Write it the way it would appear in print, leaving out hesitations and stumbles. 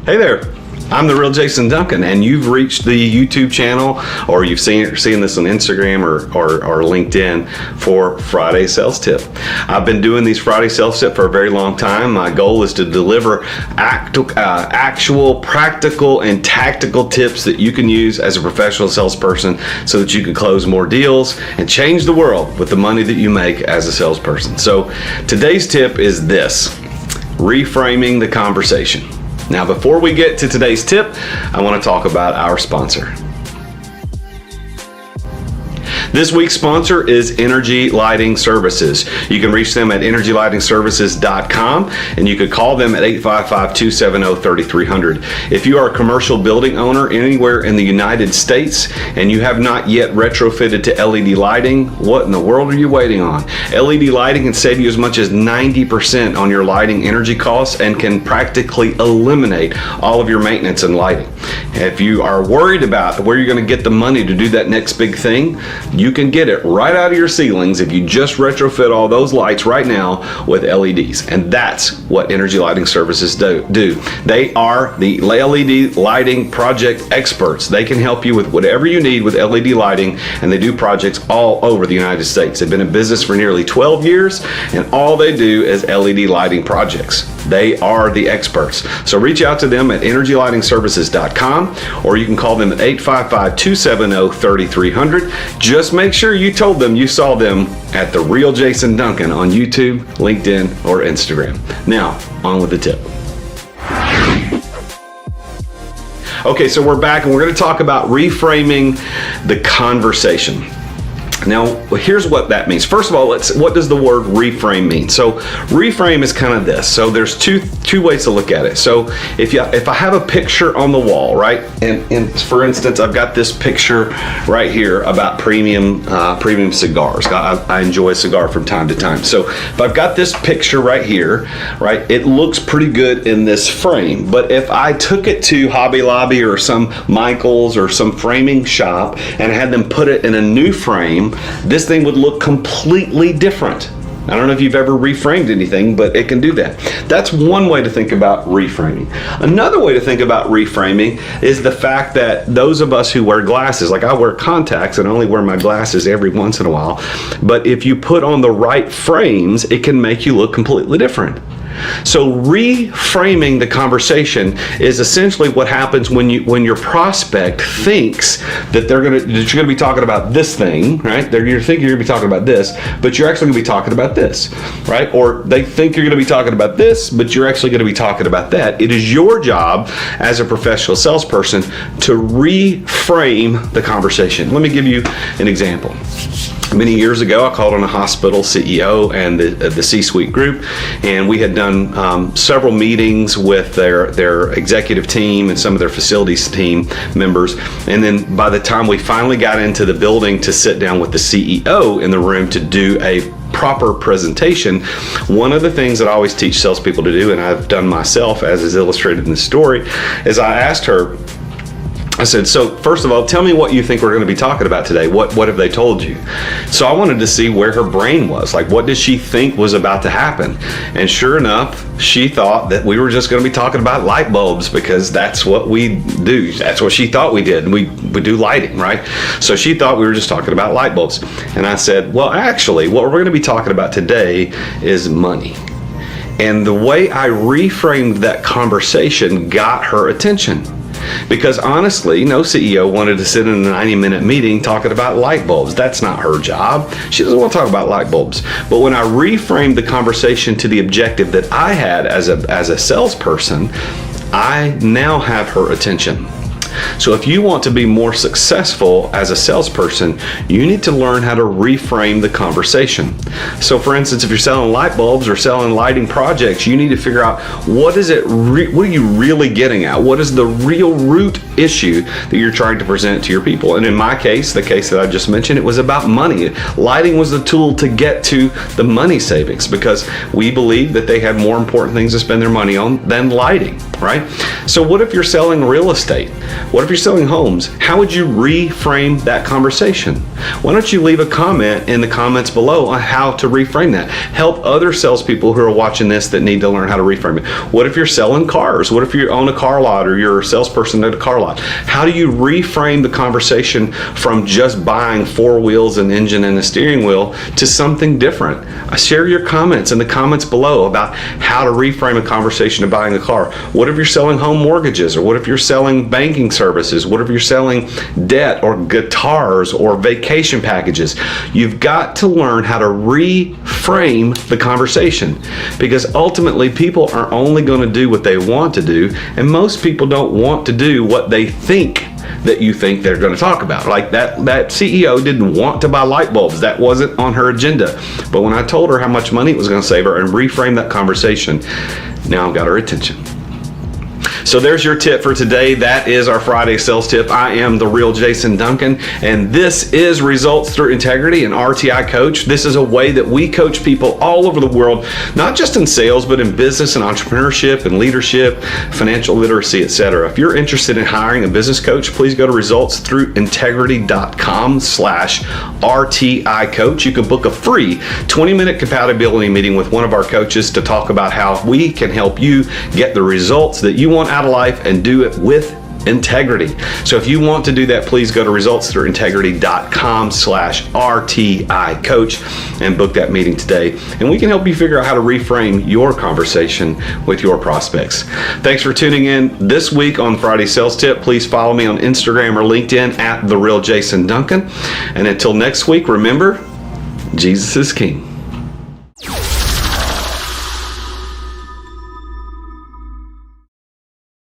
Hey there, I'm the real Jason Duncan, and you've reached the YouTube channel, or you've seen this on Instagram or LinkedIn for Friday Sales Tip. I've been doing these Friday Sales Tip for a very long time. My goal is to deliver actual, practical, and tactical tips that you can use as a professional salesperson so that you can close more deals and change the world with the money that you make as a salesperson. So today's tip is this: reframing the conversation. Now, before we get to today's tip, I want to talk about our sponsor. This week's sponsor is Energy Lighting Services. You can reach them at energylightingservices.com, and you could call them at 855-270-3300. If you are a commercial building owner anywhere in the United States and you have not yet retrofitted to LED lighting, what in the world are you waiting on? LED lighting can save you as much as 90% on your lighting energy costs and can practically eliminate all of your maintenance and lighting. If you are worried about where you're going to get the money to do that next big thing, you can get it right out of your ceilings if you just retrofit all those lights right now with LEDs. And that's what Energy Lighting Services do. They are the LED lighting project experts. They can help you with whatever you need with LED lighting, and they do projects all over the United States. They've been in business for nearly 12 years, and all they do is LED lighting projects. They are the experts. So reach out to them at energylightingservices.com, or you can call them at 855-270-3300. Just make sure you told them you saw them at The Real Jason Duncan on YouTube, LinkedIn, or Instagram. Now, on with the tip. Okay, so we're back and we're going to talk about reframing the conversation. Now, here's what that means. First of all, what does the word reframe mean? So reframe is kind of this. So there's two ways to look at it. So if I have a picture on the wall, right? And for instance, I've got this picture right here about premium cigars. I enjoy a cigar from time to time. So if I've got this picture right here, right, it looks pretty good in this frame. But if I took it to Hobby Lobby or some Michael's or some framing shop and had them put it in a new frame, this thing would look completely different. I don't know if you've ever reframed anything, but it can do that. That's one way to think about reframing. Another way to think about reframing is the fact that those of us who wear glasses, like I wear contacts and only wear my glasses every once in a while, but if you put on the right frames, it can make you look completely different. So reframing the conversation is essentially what happens when your prospect thinks that you're going to be talking about this thing, right? You're thinking you're going to be talking about this, but you're actually going to be talking about this, right? Or they think you're going to be talking about this, but you're actually going to be talking about that. It is your job as a professional salesperson to reframe the conversation. Let me give you an example. Many years ago, I called on a hospital CEO and the C-suite group, and we had done several meetings with their executive team and some of their facilities team members. And then by the time we finally got into the building to sit down with the CEO in the room to do a proper presentation, one of the things that I always teach salespeople to do, and I've done myself as is illustrated in the story, is I asked her, I said, so first of all, tell me what you think we're going to be talking about today. What have they told you? So I wanted to see where her brain was. Like, what did she think was about to happen? And sure enough, she thought that we were just going to be talking about light bulbs because that's what we do. That's what she thought we did. And we do lighting, right? So she thought we were just talking about light bulbs. And I said, well, actually, what we're going to be talking about today is money. And the way I reframed that conversation got her attention. Because honestly, no CEO wanted to sit in a 90-minute meeting talking about light bulbs. That's not her job. She doesn't want to talk about light bulbs. But when I reframed the conversation to the objective that I had as a salesperson, I now have her attention. So if you want to be more successful as a salesperson, you need to learn how to reframe the conversation. So for instance, if you're selling light bulbs or selling lighting projects, you need to figure out what are you really getting at? What is the real root issue that you're trying to present to your people? And in my case, the case that I just mentioned, it was about money. Lighting was the tool to get to the money savings because we believed that they had more important things to spend their money on than lighting, right? So what if you're selling real estate? What if you're selling homes? How would you reframe that conversation? Why don't you leave a comment in the comments below on how to reframe that? Help other salespeople who are watching this that need to learn how to reframe it. What if you're selling cars? What if you own a car lot or you're a salesperson at a car lot? How do you reframe the conversation from just buying 4 wheels, an engine, and a steering wheel to something different? Share your comments in the comments below about how to reframe a conversation of buying a car. What if you're selling home mortgages? Or what if you're selling banking services? What if you're selling debt or guitars or vacation packages? You've got to learn how to reframe the conversation, because ultimately people are only going to do what they want to do, and most people don't want to do what they think that you think they're going to talk about. Like that CEO didn't want to buy light bulbs. That wasn't on her agenda. But when I told her how much money it was going to save her and reframe that conversation, now I've got her attention. So there's your tip for today. That is our Friday sales tip. I am the real Jason Duncan, and this is Results Through Integrity, an RTI coach. This is a way that we coach people all over the world, not just in sales, but in business and entrepreneurship and leadership, financial literacy, etc. If you're interested in hiring a business coach, please go to resultsthroughintegrity.com/RTI coach. You can book a free 20-minute compatibility meeting with one of our coaches to talk about how we can help you get the results that you want out of life and do it with integrity. So if you want to do that, please go to resultsthroughintegrity.com/RTI coach and book that meeting today. And we can help you figure out how to reframe your conversation with your prospects. Thanks for tuning in this week on Friday Sales Tip. Please follow me on Instagram or LinkedIn at The Real Jason Duncan. And until next week, remember, Jesus is King.